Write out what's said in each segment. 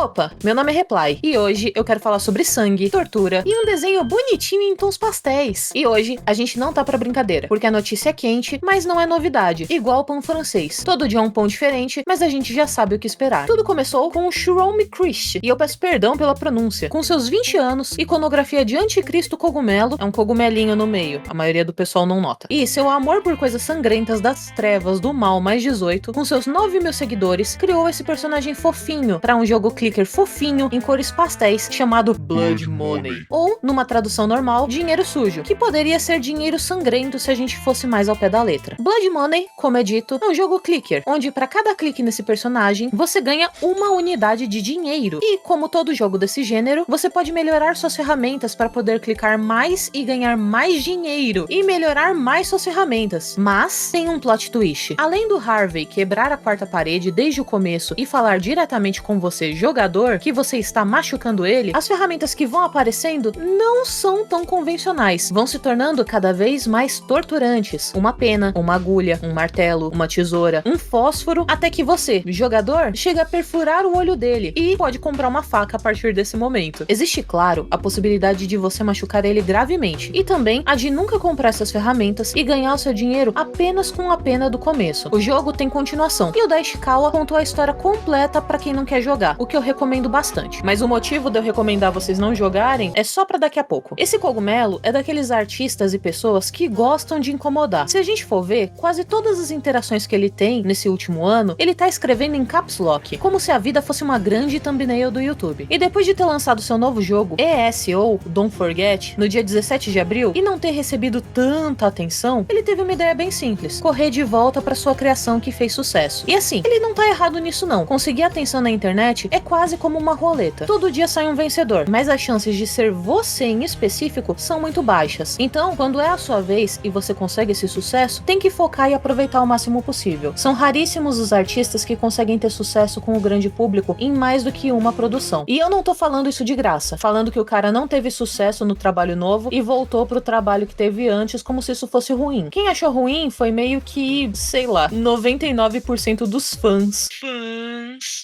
Opa, meu nome é Reply e hoje eu quero falar sobre sangue, tortura e um desenho bonitinho em tons pastéis. E hoje a gente não tá pra brincadeira, porque a notícia é quente, mas não é novidade, igual o pão francês. Todo dia é um pão diferente, mas a gente já sabe o que esperar. Tudo começou com o Jerome Christ, e eu peço perdão pela pronúncia, com seus 20 anos, iconografia de anticristo cogumelo, é um cogumelinho no meio, a maioria do pessoal não nota. E seu amor por coisas sangrentas das trevas do mal mais 18, com seus 9 mil seguidores, criou esse personagem fofinho pra um jogo clicker fofinho em cores pastéis chamado Blood Money, ou numa tradução normal, dinheiro sujo, que poderia ser dinheiro sangrento se a gente fosse mais ao pé da letra. Blood Money, como é dito, é um jogo clicker, onde para cada clique nesse personagem, você ganha uma unidade de dinheiro. E como todo jogo desse gênero, você pode melhorar suas ferramentas para poder clicar mais e ganhar mais dinheiro, e melhorar mais suas ferramentas. Mas tem um plot twist. Além do Harvey quebrar a quarta parede desde o começo e falar diretamente com você, jogador, que você está machucando ele, as ferramentas que vão aparecendo não são tão convencionais, vão se tornando cada vez mais torturantes. Uma pena, uma agulha, um martelo, uma tesoura, um fósforo, até que você, jogador, chega a perfurar o olho dele e pode comprar uma faca a partir desse momento. Existe, claro, a possibilidade de você machucar ele gravemente, e também a de nunca comprar essas ferramentas e ganhar o seu dinheiro apenas com a pena do começo. O jogo tem continuação, e o da Ishikawa contou a história completa pra quem não quer jogar, o que eu recomendo bastante. Mas o motivo de eu recomendar vocês não jogarem é só pra daqui a pouco. Esse cogumelo é daqueles artistas e pessoas que gostam de incomodar. Se a gente for ver, quase todas as interações que ele tem nesse último ano, ele tá escrevendo em caps lock, como se a vida fosse uma grande thumbnail do YouTube. E depois de ter lançado seu novo jogo, ESO, Don't Forget, no dia 17 de abril, e não ter recebido tanta atenção, ele teve uma ideia bem simples: correr de volta pra sua criação que fez sucesso. E assim, ele não tá errado nisso não. Conseguir atenção na internet é quase como uma roleta. Todo dia sai um vencedor, mas as chances de ser você em específico são muito baixas. Então, quando é a sua vez e você consegue esse sucesso, tem que focar e aproveitar o máximo possível. São raríssimos os artistas que conseguem ter sucesso com o grande público em mais do que uma produção. E eu não tô falando isso de graça, falando que o cara não teve sucesso no trabalho novo e voltou pro trabalho que teve antes como se isso fosse ruim. Quem achou ruim foi meio que, sei lá, 99% dos fãs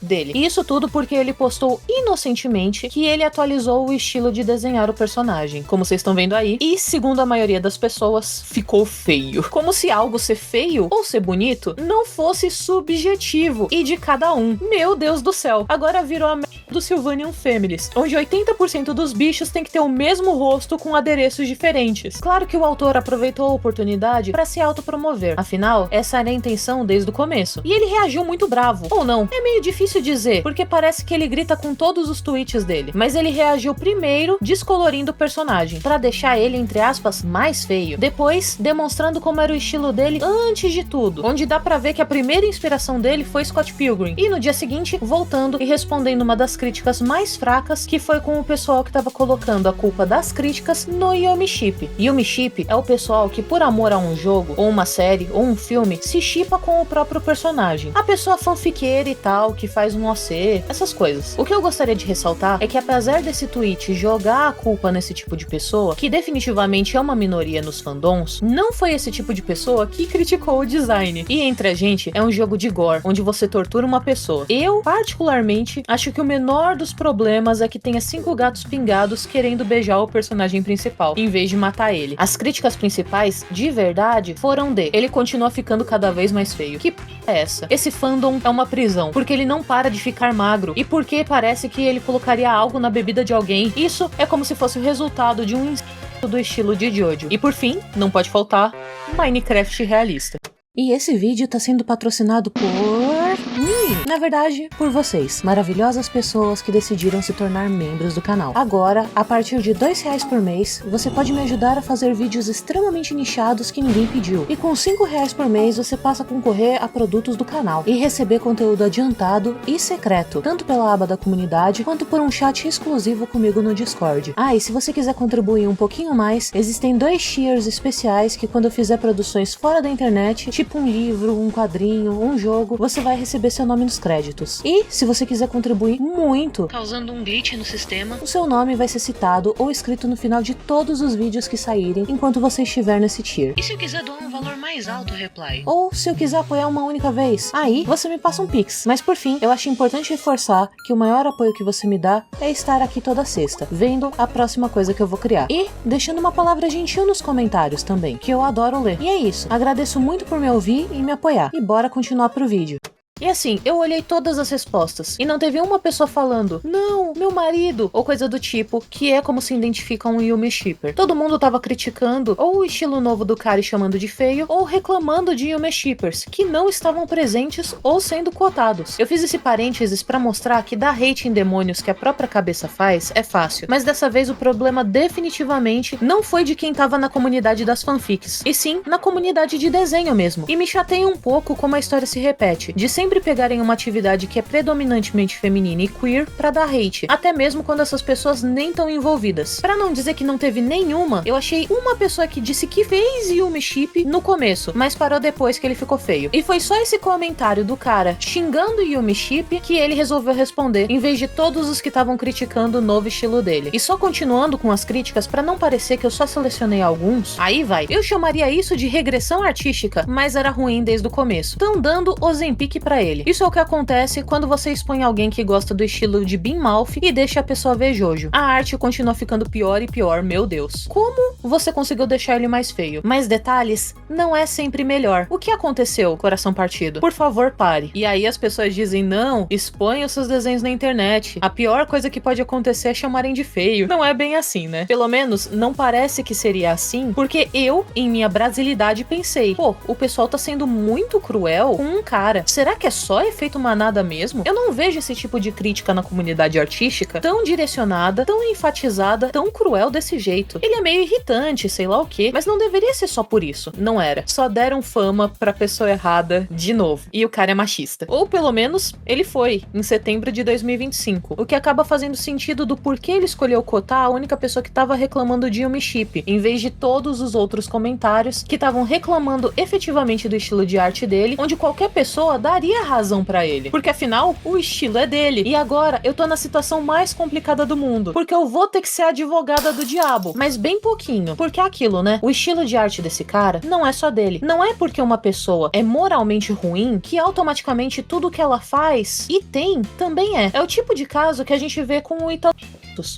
dele. E isso tudo porque ele postou inocentemente que ele atualizou o estilo de desenhar o personagem, como vocês estão vendo aí, e segundo a maioria das pessoas, ficou feio. Como se algo ser feio ou ser bonito não fosse subjetivo e de cada um. Meu Deus do céu, agora virou a merda do Sylvanian Families, onde 80% dos bichos tem que ter o mesmo rosto com adereços diferentes. Claro que o autor aproveitou a oportunidade para se autopromover, afinal, essa era a intenção desde o começo. E ele reagiu muito bravo, ou não, é meio difícil dizer, porque parece que ele grita com todos os tweets dele, mas ele reagiu primeiro descolorindo o personagem, pra deixar ele, entre aspas, mais feio, depois demonstrando como era o estilo dele antes de tudo, onde dá pra ver que a primeira inspiração dele foi Scott Pilgrim, e no dia seguinte, voltando e respondendo uma das críticas mais fracas, que foi com o pessoal que tava colocando a culpa das críticas no Yomi Ship. Yomi Ship é o pessoal que, por amor a um jogo, ou uma série, ou um filme, se shippa com o próprio personagem. A pessoa fanfiqueira e tal, que faz um OC, essas coisas. O que eu gostaria de ressaltar é que, apesar desse tweet jogar a culpa nesse tipo de pessoa, que definitivamente é uma minoria nos fandoms, não foi esse tipo de pessoa que criticou o design. E entre a gente, é um jogo de gore, onde você tortura uma pessoa. Eu, particularmente, acho que o menor dos problemas é que tenha 5 gatos pingados querendo beijar o personagem principal, em vez de matar ele. As críticas principais, de verdade, foram de: ele continua ficando cada vez mais feio. Que p é essa? Esse fandom é uma prisão, porque ele não para de ficar magro, e porque parece que ele colocaria algo na bebida de alguém. Isso é como se fosse o resultado de um do estilo de Jojo. E por fim, não pode faltar, Minecraft realista. E esse vídeo tá sendo patrocinado por mim, na verdade, por vocês, maravilhosas pessoas que decidiram se tornar membros do canal. Agora, a partir de R$2 por mês, você pode me ajudar a fazer vídeos extremamente nichados que ninguém pediu. E com R$5 por mês, você passa a concorrer a produtos do canal e receber conteúdo adiantado e secreto, tanto pela aba da comunidade, quanto por um chat exclusivo comigo no Discord. Ah, e se você quiser contribuir um pouquinho mais, existem 2 tiers especiais que, quando eu fizer produções fora da internet, tipo um livro, um quadrinho, um jogo, você vai receber seu nome nome nos créditos. E, se você quiser contribuir muito, causando um glitch no sistema, o seu nome vai ser citado ou escrito no final de todos os vídeos que saírem enquanto você estiver nesse tier. E se eu quiser doar um valor mais alto, reply? Ou se eu quiser apoiar uma única vez, aí você me passa um pix. Mas por fim, eu acho importante reforçar que o maior apoio que você me dá é estar aqui toda sexta, vendo a próxima coisa que eu vou criar. E deixando uma palavra gentil nos comentários também, que eu adoro ler. E é isso, agradeço muito por me ouvir e me apoiar. E bora continuar pro vídeo. E assim, eu olhei todas as respostas e não teve uma pessoa falando, não, meu marido, ou coisa do tipo, que é como se identifica um Yumi Shipper. Todo mundo tava criticando ou o estilo novo do cara e chamando de feio, ou reclamando de Yumi Shippers, que não estavam presentes ou sendo cotados. Eu fiz esse parênteses pra mostrar que dar hate em demônios que a própria cabeça faz é fácil, mas dessa vez o problema definitivamente não foi de quem tava na comunidade das fanfics, e sim na comunidade de desenho mesmo. E me chateia um pouco como a história se repete, de sempre pegarem uma atividade que é predominantemente feminina e queer pra dar hate, até mesmo quando essas pessoas nem estão envolvidas. Pra não dizer que não teve nenhuma, eu achei uma pessoa que disse que fez Yumi Ship no começo, mas parou depois que ele ficou feio. E foi só esse comentário do cara xingando Yumi Ship que ele resolveu responder, em vez de todos os que estavam criticando o novo estilo dele. E só continuando com as críticas, pra não parecer que eu só selecionei alguns, aí vai. Eu chamaria isso de regressão artística, mas era ruim desde o começo. Tão dando Ozempic pra ele. Isso é o que acontece quando você expõe alguém que gosta do estilo de Bean Mouth e deixa a pessoa ver Jojo. A arte continua ficando pior e pior, meu Deus. Como você conseguiu deixar ele mais feio? Mais detalhes? Não é sempre melhor. O que aconteceu, coração partido? Por favor, pare. E aí as pessoas dizem, não, expõe os seus desenhos na internet. A pior coisa que pode acontecer é chamarem de feio. Não é bem assim, né? Pelo menos, não parece que seria assim, porque eu, em minha brasilidade, pensei, pô, o pessoal tá sendo muito cruel com um cara. Será que é só efeito manada mesmo? Eu não vejo esse tipo de crítica na comunidade artística tão direcionada, tão enfatizada, tão cruel desse jeito. Ele é meio irritante, sei lá o quê, mas não deveria ser só por isso. Não era. Só deram fama pra pessoa errada de novo. E o cara é machista. Ou pelo menos, ele foi, em setembro de 2025. O que acaba fazendo sentido do porquê ele escolheu cotar a única pessoa que tava reclamando de Yumi Ship, em vez de todos os outros comentários que estavam reclamando efetivamente do estilo de arte dele, onde qualquer pessoa daria razão pra ele. Porque afinal, o estilo é dele. E agora, eu tô na situação mais complicada do mundo. Porque eu vou ter que ser a advogada do diabo. Mas bem pouquinho. Porque é aquilo, né? O estilo de arte desse cara não é só dele. Não é porque uma pessoa é moralmente ruim que automaticamente tudo que ela faz e tem também é. É o tipo de caso que a gente vê com o Ítalo.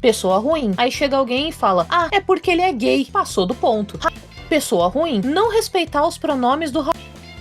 Pessoa ruim. Aí chega alguém e fala, ah, é porque ele é gay. Passou do ponto. Pessoa ruim. Não respeitar os pronomes do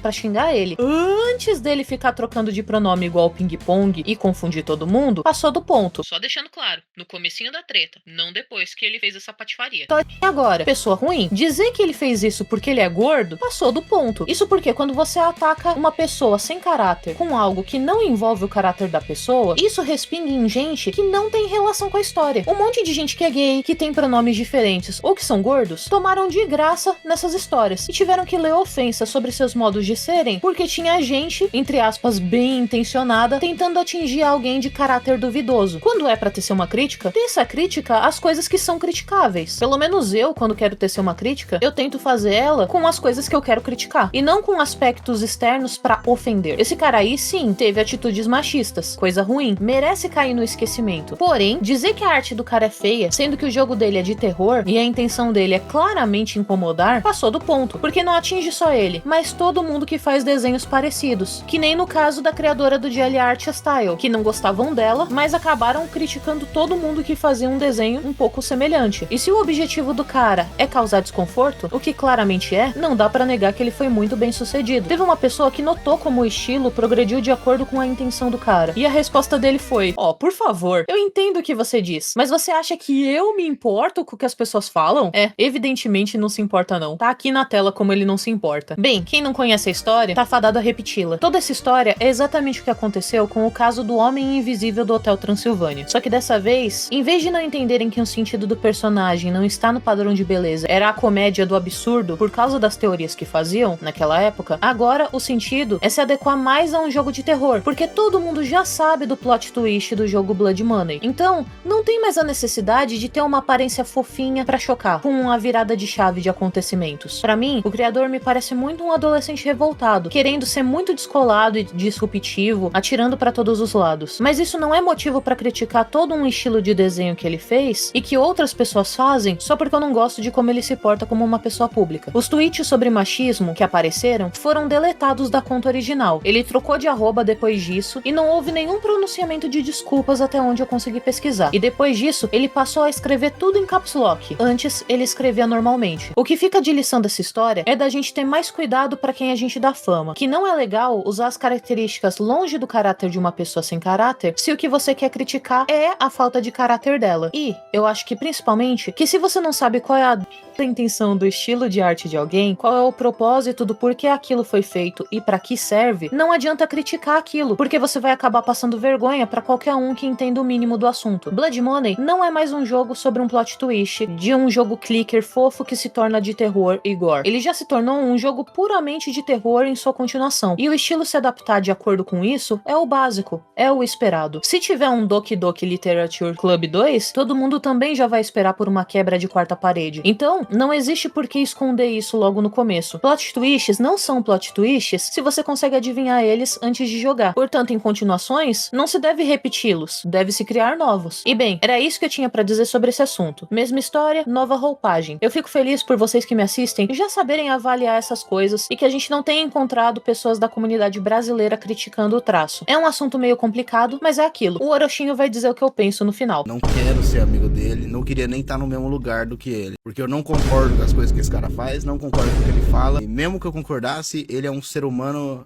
pra xingar ele. Antes dele ficar trocando de pronome igual ping-pong e confundir todo mundo, passou do ponto. Só deixando claro, no comecinho da treta, não depois que ele fez essa patifaria. Então, agora, pessoa ruim, dizer que ele fez isso porque ele é gordo, passou do ponto. Isso porque quando você ataca uma pessoa sem caráter com algo que não envolve o caráter da pessoa, isso respinga em gente que não tem relação com a história. Um monte de gente que é gay, que tem pronomes diferentes ou que são gordos, tomaram de graça nessas histórias e tiveram que ler ofensas sobre seus modos de serem, porque tinha gente, entre aspas, bem intencionada, tentando atingir alguém de caráter duvidoso. Quando é pra tecer uma crítica, teça a crítica às coisas que são criticáveis. Pelo menos eu, quando quero tecer uma crítica, eu tento fazer ela com as coisas que eu quero criticar, e não com aspectos externos pra ofender. Esse cara aí, sim, teve atitudes machistas, coisa ruim, merece cair no esquecimento. Porém, dizer que a arte do cara é feia, sendo que o jogo dele é de terror, e a intenção dele é claramente incomodar, passou do ponto, porque não atinge só ele, mas todo mundo que faz desenhos parecidos, que nem no caso da criadora do Jelly Art Style, que não gostavam dela, mas acabaram criticando todo mundo que fazia um desenho um pouco semelhante. E se o objetivo do cara é causar desconforto, o que claramente é, não dá pra negar que ele foi muito bem sucedido. Teve uma pessoa que notou como o estilo progrediu de acordo com a intenção do cara, e a resposta dele foi, ó, por favor, eu entendo o que você diz, mas você acha que eu me importo com o que as pessoas falam? É, evidentemente não se importa não. Tá aqui na tela como ele não se importa. Bem, quem não conhece a história, tá fadado a repeti-la. Toda essa história é exatamente o que aconteceu com o caso do Homem Invisível do Hotel Transilvânia. Só que dessa vez, em vez de não entenderem que o sentido do personagem não está no padrão de beleza, era a comédia do absurdo por causa das teorias que faziam naquela época, agora o sentido é se adequar mais a um jogo de terror, porque todo mundo já sabe do plot twist do jogo Blood Money. Então, não tem mais a necessidade de ter uma aparência fofinha pra chocar, com uma virada de chave de acontecimentos. Pra mim, o criador me parece muito um adolescente revoltado revoltado, querendo ser muito descolado e disruptivo, atirando pra todos os lados. Mas isso não é motivo pra criticar todo um estilo de desenho que ele fez e que outras pessoas fazem só porque eu não gosto de como ele se porta como uma pessoa pública. Os tweets sobre machismo que apareceram foram deletados da conta original. Ele trocou de arroba depois disso e não houve nenhum pronunciamento de desculpas até onde eu consegui pesquisar. E depois disso, ele passou a escrever tudo em caps lock. Antes, ele escrevia normalmente. O que fica de lição dessa história é da gente ter mais cuidado pra quem a gente dá fama, que não é legal usar as características longe do caráter de uma pessoa sem caráter se o que você quer criticar é a falta de caráter dela. E eu acho que principalmente que se você não sabe qual é a intenção do estilo de arte de alguém, qual é o propósito do porquê aquilo foi feito e pra que serve, não adianta criticar aquilo, porque você vai acabar passando vergonha pra qualquer um que entenda o mínimo do assunto. Blood Money não é mais um jogo sobre um plot twist de um jogo clicker fofo que se torna de terror e gore. Ele já se tornou um jogo puramente de terror em sua continuação, e o estilo se adaptar de acordo com isso é o básico, é o esperado. Se tiver um Doki Doki Literature Club 2, todo mundo também já vai esperar por uma quebra de quarta parede. Então, não existe por que esconder isso logo no começo. Plot twists não são plot twists se você consegue adivinhar eles antes de jogar. Portanto, em continuações, não se deve repeti-los, deve-se criar novos. E bem, era isso que eu tinha pra dizer sobre esse assunto. Mesma história, nova roupagem. Eu fico feliz por vocês que me assistem já saberem avaliar essas coisas e que a gente não tenha encontrado pessoas da comunidade brasileira criticando o traço. É um assunto meio complicado, mas é aquilo. O Orochinho vai dizer o que eu penso no final. Não quero ser amigo dele, não queria nem estar no mesmo lugar do que ele, porque eu não concordo com as coisas que esse cara faz, não concordo com o que ele fala, e mesmo que eu concordasse, ele é um ser humano...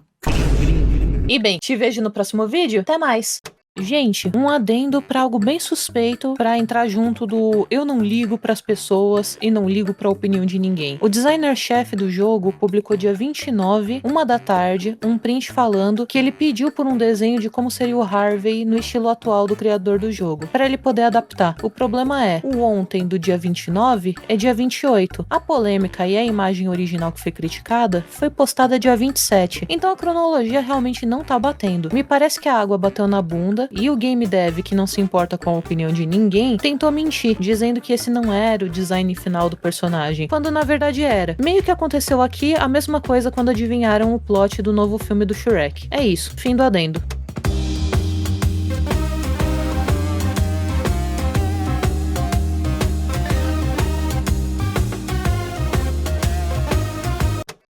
E bem, te vejo no próximo vídeo. Até mais! Gente, um adendo pra algo bem suspeito pra entrar junto do eu não ligo pras pessoas e não ligo pra opinião de ninguém. O designer-chefe do jogo publicou dia 29, 1 da tarde, um print falando que ele pediu por um desenho de como seria o Harvey no estilo atual do criador do jogo, pra ele poder adaptar. O problema é, o ontem do dia 29 é dia 28. A polêmica e a imagem original que foi criticada foi postada dia 27. Então a cronologia realmente não tá batendo. Me parece que a água bateu na bunda e o game dev, que não se importa com a opinião de ninguém, tentou mentir, dizendo que esse não era o design final do personagem, quando na verdade era. Meio que aconteceu aqui a mesma coisa quando adivinharam o plot do novo filme do Shrek. É isso, fim do adendo.